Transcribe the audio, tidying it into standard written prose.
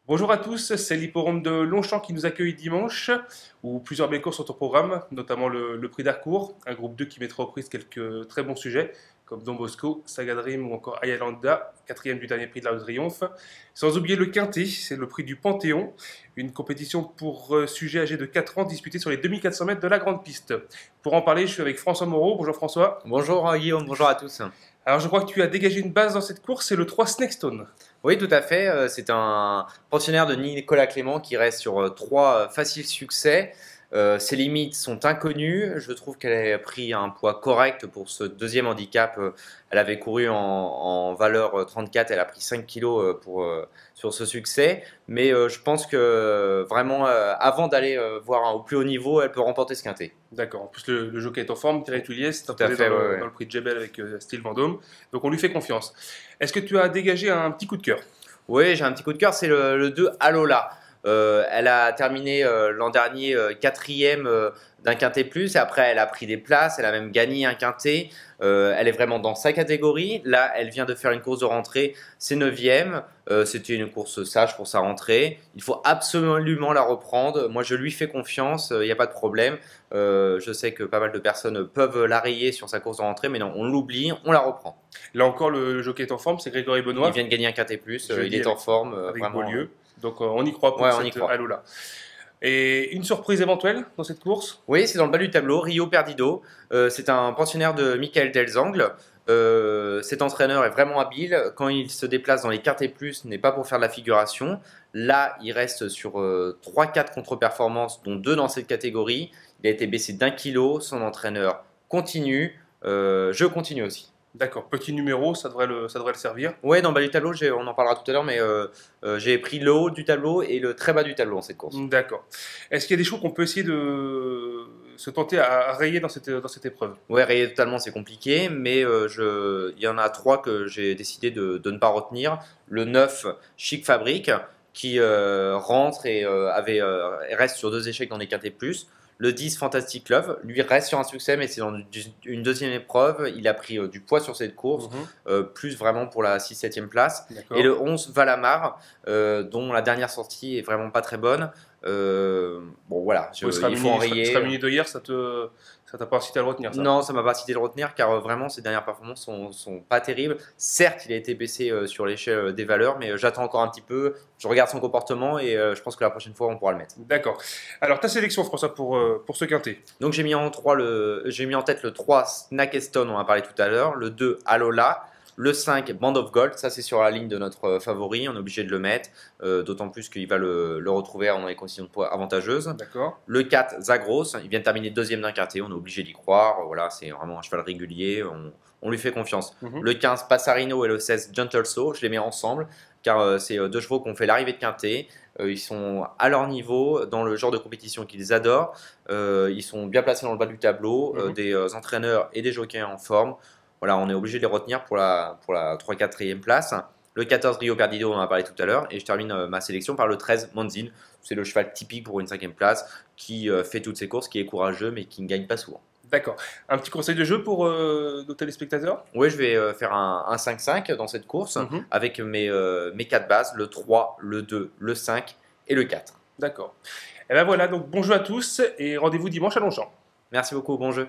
Bonjour à tous, c'est l'hipporome de Longchamp qui nous accueille dimanche, où plusieurs belles courses sont au programme, notamment le prix d'Harcourt, un groupe 2 qui mettra aux prises quelques très bons sujets, comme Don Bosco, Saga Dream ou encore Ayalanda, quatrième du dernier prix de l'Arc de Triomphe. Sans oublier le Quintet, c'est le prix du Panthéon, une compétition pour sujets âgés de 4 ans disputée sur les 2400 mètres de la grande piste. Pour en parler, je suis avec François Moreau. Bonjour François. Bonjour Guillaume, bonjour à tous. Alors je crois que tu as dégagé une base dans cette course, c'est le 3 Snakestone. Oui, tout à fait. C'est un pensionnaire de Nicolas Clément qui reste sur trois faciles succès. Ses limites sont inconnues. Je trouve qu'elle a pris un poids correct pour ce deuxième handicap. Elle avait couru en valeur 34, elle a pris 5 kilos sur ce succès. Mais je pense que vraiment, avant d'aller voir au plus haut niveau, elle peut remporter ce quintet. D'accord. En plus, le jockey est en forme, Thierry Tullier, c'est Tout à fait, dans le prix de Jebel avec Style Vendôme. Donc on lui fait confiance. Est-ce que tu as dégagé un petit coup de cœur? Oui, j'ai un petit coup de cœur, c'est le 2 Alola. Elle a terminé l'an dernier quatrième d'un quintet plus. Et après, elle a pris des places. Elle a même gagné un quintet. Elle est vraiment dans sa catégorie. Là, elle vient de faire une course de rentrée. C'est neuvième. C'était une course sage pour sa rentrée. Il faut absolument la reprendre. Moi, je lui fais confiance. Il n'y a pas de problème. Je sais que pas mal de personnes peuvent la rayer sur sa course de rentrée. Mais non, on l'oublie. On la reprend. Là encore, le jockey est en forme. C'est Grégory Benoît. Il vient de gagner un quintet plus. Jeudi Il est en forme. avec vraiment. Beaulieu. Donc on y croit pour cette Alola. Et une surprise éventuelle dans cette course? Oui, c'est dans le bas du tableau, Rio Perdido. C'est un pensionnaire de Michael Delzangle. Cet entraîneur est vraiment habile. Quand il se déplace dans les quintés plus, ce n'est pas pour faire de la figuration. Là, il reste sur 3-4 contre-performances, dont 2 dans cette catégorie. Il a été baissé d'1 kilo. Son entraîneur continue. Je continue aussi. D'accord, petit numéro, ça devrait le servir. Ouais, dans le bas du tableau, on en parlera tout à l'heure, mais j'ai pris le haut du tableau et le très bas du tableau dans cette course. D'accord. Est-ce qu'il y a des choses qu'on peut essayer de se tenter à rayer dans cette épreuve? Ouais, rayer totalement, c'est compliqué, mais il y en a 3 que j'ai décidé de ne pas retenir. Le 9, Chic Fabrique, qui rentre et reste sur 2 échecs dans les quintés plus. Le 10, Fantastic Love, lui reste sur un succès, mais c'est dans une deuxième épreuve. Il a pris du poids sur cette course, plus vraiment pour la 6-7e place. Et le 11, Valamar, dont la dernière sortie est vraiment pas très bonne. Bon, voilà, il faut enrayer. Ce mini de hier, ça t'a pas incité à le retenir, ça? Non, ça m'a pas incité à le retenir, car vraiment, ses dernières performances sont pas terribles. Certes, il a été baissé sur l'échelle des valeurs, mais j'attends encore un petit peu. Je regarde son comportement et je pense que la prochaine fois, on pourra le mettre. D'accord. Alors, ta sélection, François, pour ce quintet? Donc, j'ai mis en tête le 3, Snakestone, on en a parlé tout à l'heure. Le 2, Alola. Le 5, Band of Gold, ça c'est sur la ligne de notre favori, on est obligé de le mettre, d'autant plus qu'il va le retrouver dans les conditions de poids avantageuses. D'accord. Le 4, Zagros, il vient de terminer deuxième d'un quintet, on est obligé d'y croire, voilà, c'est vraiment un cheval régulier, on lui fait confiance. Le 15, Passarino et le 16, Gentle Soul, je les mets ensemble, car c'est 2 chevaux qui ont fait l'arrivée de quintet. Ils sont à leur niveau dans le genre de compétition qu'ils adorent, ils sont bien placés dans le bas du tableau, des entraîneurs et des jockeys en forme. Voilà, on est obligé de les retenir pour la 3-4e place. Le 14, Rio Perdido, on en a parlé tout à l'heure. Et je termine ma sélection par le 13, Monzin. C'est le cheval typique pour une 5e place qui fait toutes ses courses, qui est courageux mais qui ne gagne pas souvent. D'accord. Un petit conseil de jeu pour nos téléspectateurs? Oui, je vais faire un 5-5 dans cette course avec mes 4 bases, le 3, le 2, le 5 et le 4. D'accord. Et bien voilà, donc bon jeu à tous et rendez-vous dimanche à Longchamp. Merci beaucoup, bon jeu.